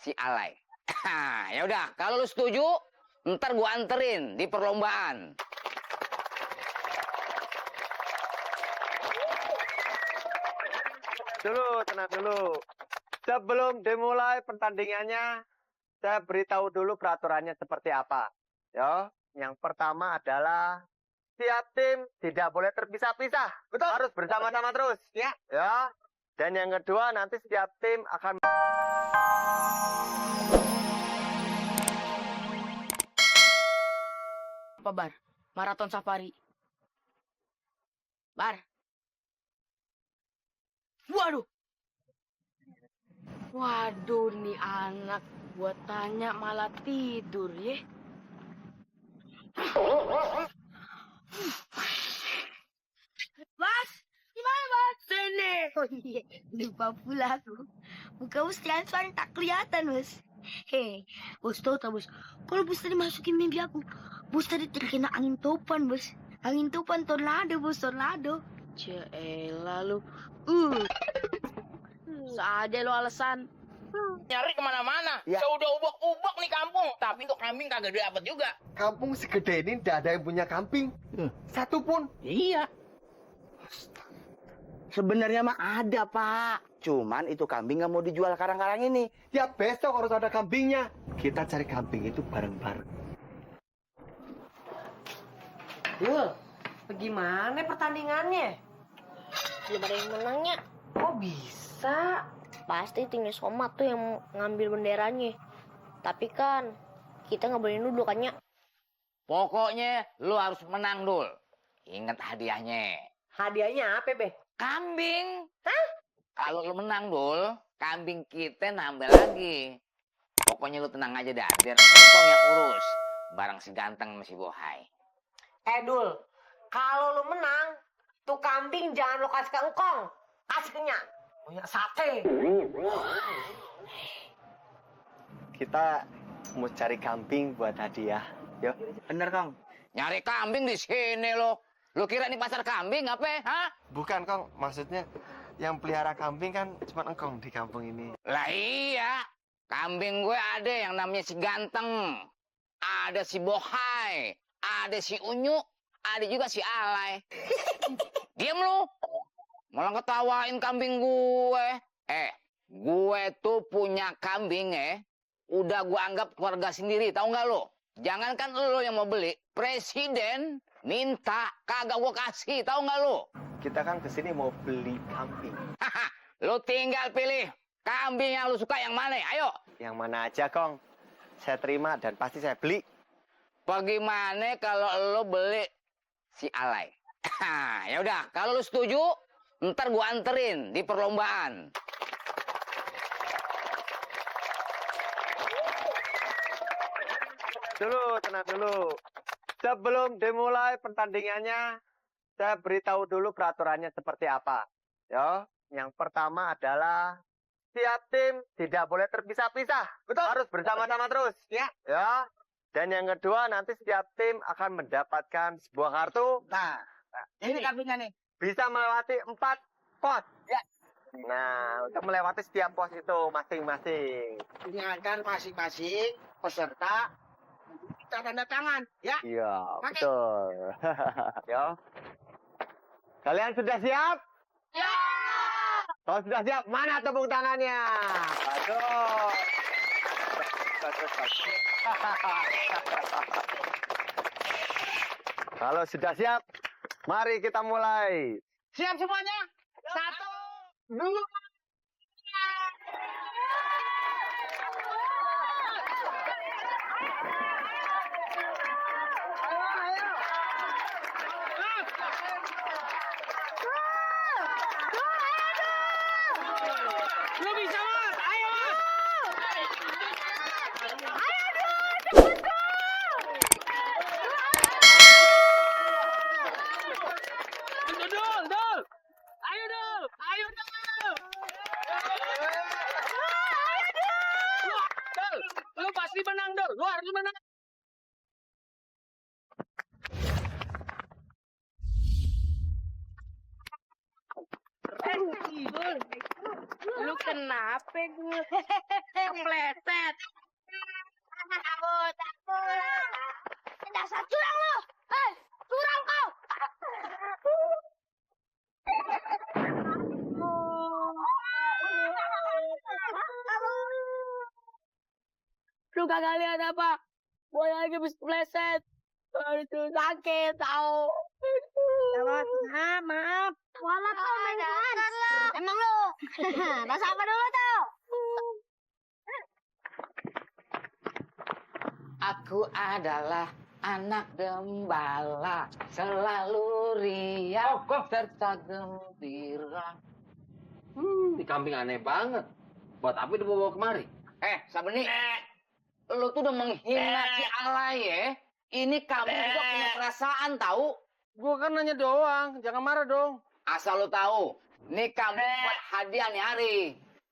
si alay. Ya udah, kalau lu setuju, ntar gua anterin di perlombaan. Tenang dulu. Sebelum dimulai pertandingannya, saya beritahu dulu peraturannya seperti apa. Ya, yang pertama adalah tiap tim tidak boleh terpisah-pisah. Betul. Harus bersama-sama terus. Ya. Ya. Dan yang kedua, nanti setiap tim akan apa, Bar? Maraton safari. Bar. Waduh. Waduh, nih anak gua tanya malah tidur ya. Bas, gimana Bas? Sini. Oh iya, lupa pula aku. Muka Bos transparan tak kelihatan, Bos. Hei, Bos tahu tak, Bos? Kalau Bos tadi masukin mimpi aku, Bos tadi terkena angin topan, Bos. Angin topan tornado, Bos, tornado. Ceelah lu. Saja lu alasan. Nyari kemana-mana. Ya. Saya udah ubak-ubak nih kampung. Tapi untuk kambing kagak dapat juga. kampung segede ini tidak ada yang punya kambing. Satu pun. Iya. Sebenarnya mah ada, Pak. Cuman itu kambing nggak mau dijual karang-karang ini. Ya besok harus ada kambingnya. Kita cari kambing itu bareng-bareng. Dul, bagaimana pertandingannya? Belum ada yang menangnya. Kok bisa? Pasti timnya Somat tuh yang ngambil benderanya. Tapi kan kita nggak boleh nuduh kan, Nyak. Pokoknya lu harus menang, Dul. Ingat hadiahnya. Hadiahnya apa, Be? Kambing. Hah? Kalau lu menang, Dul, kambing kita nambah lagi. Pokoknya lu tenang aja dah, biar engkong yang urus. Barang si ganteng sama si bohai. Dul, kalau lu menang, tuh kambing jangan lo kasih ke engkong. Kasih ke Nyak. Punya sate. Kita mau cari kambing buat hadiah. Yuk. Bener, Kang. Nyari kambing di sini lo. Lu kira ini pasar kambing apa? Hah? Bukan, Kong. Maksudnya yang pelihara kambing kan cuma engkong di kampung ini. Lah iya. Kambing gue ada yang namanya si ganteng. Ada si bohai. Ada si unyu. Ada juga si alay. Diam lu. Malah ketawain kambing gue. Gue tuh punya kambing udah gue anggap keluarga sendiri, tahu nggak lo? Jangankan lo yang mau beli, presiden minta kagak gue kasih, tahu nggak lo? Kita kan kesini mau beli kambing. Lo tinggal pilih kambing yang lo suka yang mana, ayo. Yang mana aja, Kong. Saya terima dan pasti saya beli. Bagaimana kalau lo beli si alay? Ya udah, kalau lo setuju, ntar gue anterin di perlombaan. Tenang dulu. Sebelum dimulai pertandingannya, saya beritahu dulu peraturannya seperti apa. Ya, yang pertama adalah tiap tim tidak boleh terpisah-pisah. Betul. Harus bersama-sama terus. Ya. Ya. Dan yang kedua, nanti setiap tim akan mendapatkan sebuah kartu. Nah, ini kambingnya nih. Bisa melewati 4 pos. Ya. Nah, untuk melewati setiap pos itu masing-masing. Ingatkan masing-masing peserta kita tanda tangan, ya. Iya, Pakai. betul. Ya. Kalian sudah siap? Ya! Kalau sudah siap, mana tepuk tangannya? Bagus. Kalau sudah siap, mari kita mulai. Siap semuanya? 1, 2. Lu bisa, Mas. Ayo, Mas. Dul. Ayo, Dul. Dul, lu pasti menang, Dul. Lu harus menang. Lu kenapa gue? Kepleset. Takut. Dasar curang lo. Hei, curang kau. Lu kagak lihat apa? Gue lagi habis kepleset. Aduh, sakit tau. Maaf. Walah kau main emang lo. Rasa apa dulu tau? Aku adalah anak gembala, selalu riang serta gembira. Ini kambing aneh banget. Buat apa dibawa kemari? Sabeni, lu tuh udah menghina si Alay ya. Ini kambing juga punya perasaan tahu. Gua kan nanya doang, jangan marah dong. Asal lu tahu, ini kambing buat hadiah nih Hari.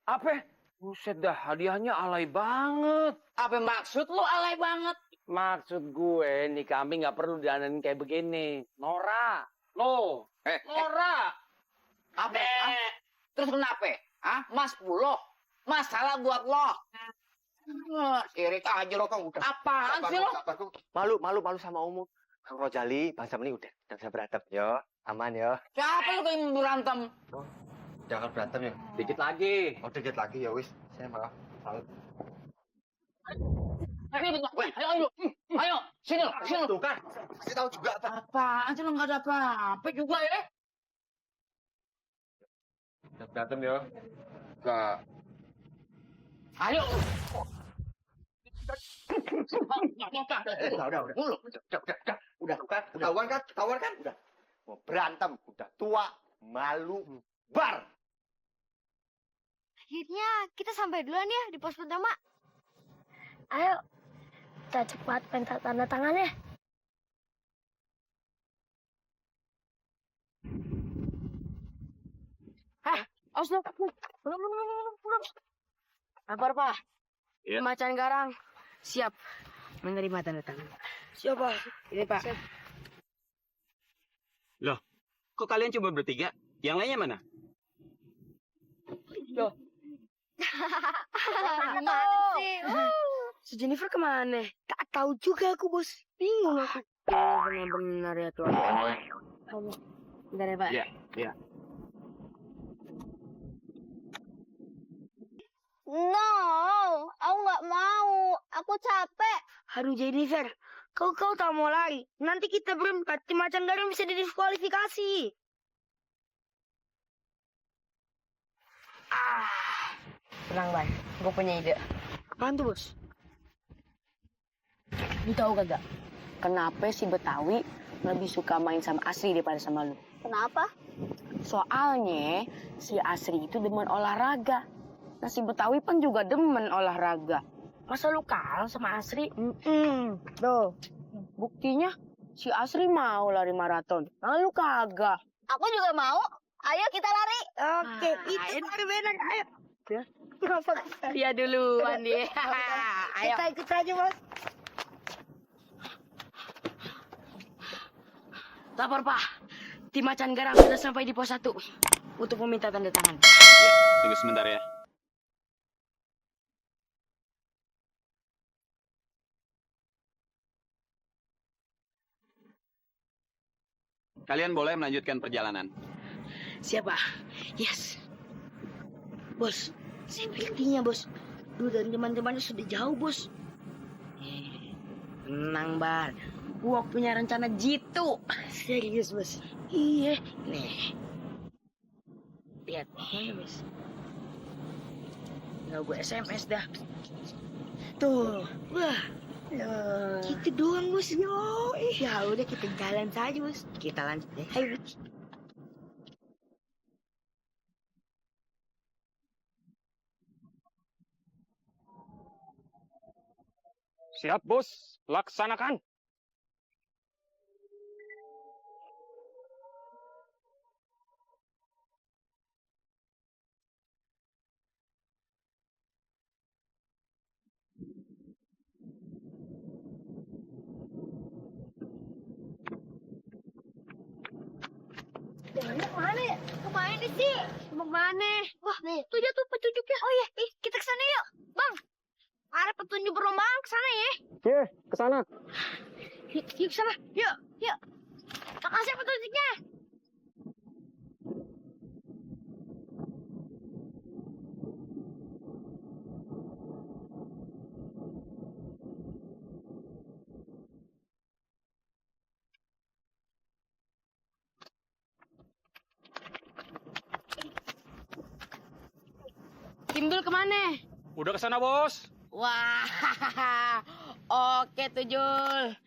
Apa? Buset dah, hadiahnya alay banget. Apa maksud lu alay banget? Maksud gue, nih kambing nggak perlu dianenin kayak begini. Nora, lo, Nora. Apa? Terus kenapa? Mas Puloh, masalah buat lo. Sirik aja lo kan udah. Apaan sih lo? Malu sama umum. Kang Rojali, Bang Sabeni udah bisa berantem yo. Aman yo. Siapa lu kayak berantem? Jangan berantem ya. Dikit lagi. Oh, dikit lagi ya wis. Saya maaf. Salut. Ayo, sini lo. Tuh kan. Kasih tahu juga apa. Apaan sih lo nggak ada apa-apa juga ya? Berantem yo. Enggak. Ayo. Udah kan? Ketahuan kan? Udah. Mau berantem, udah tua, malu, bar. Akhirnya kita sampai duluan ya di pos pertama. Ayo, kita cepat minta tanda tangannya. Belum. Apa? Iya. Macan Garang siap menerima tanda tangan. Siapa? Ini Pak. Kok kalian cuma bertiga? Yang lainnya mana? Gimana sih? Si Jennifer kemana? Tak tahu juga aku, Bos. Bingung aku. Benar-benar ya Tuhan. Bentar ya Pak. Iya. No, aku nggak mau. Aku capek. Aduh Jennifer, kau tak mau lari. Nanti kita berempat tim Macan Garang bisa didiskualifikasi. Tenang Ban, gue punya ide. Apaan tuh Bos? Lu tahu kagak? Kenapa si Betawi lebih suka main sama Asri daripada sama lu? Kenapa? Soalnya si Asri itu demen olahraga. Nah si Betawi kan juga demen olahraga. Masa lu kalah sama Asri? Tuh, buktinya si Asri mau lari maraton. Nah lu kagak. Aku juga mau. Ayo kita lari. Oke, itu baru benar. Ayo. Dia duluan dia. Ayo. Kita ikut aja, Bos. Lapor Pak. Tim Macan Garang sudah sampai di pos 1 untuk meminta tanda tangan. Tunggu sebentar ya. Kalian boleh melanjutkan perjalanan. Siapa? Yes. Bos, saya buktinya, Bos. Lu dan teman-temannya sudah jauh, Bos. Tenang, Bar. Gua punya rencana jitu. Serius, Bos. Iya. Nih. Lihat. Mana, Bos? Nggak gue SMS dah. Tuh. Wah. Gitu doang, Bos. Ya udah kita jalan saja, Bos. Kita lanjut deh. Ayo. Siap, Bos. Laksanakan. Mana ya? Kemana sih? mau kemana? Wah, tuh dia tuh petunjuknya. Oh iya, kita ke sana yuk. Bang, ada petunjuk perlombaan ke sana ya. Ye, ke sana. Yuk, ke sana. Yuk, yuk. Makasih petunjuknya. Timbul kemana? Udah kesana bos. Wah, oke tuh Jul.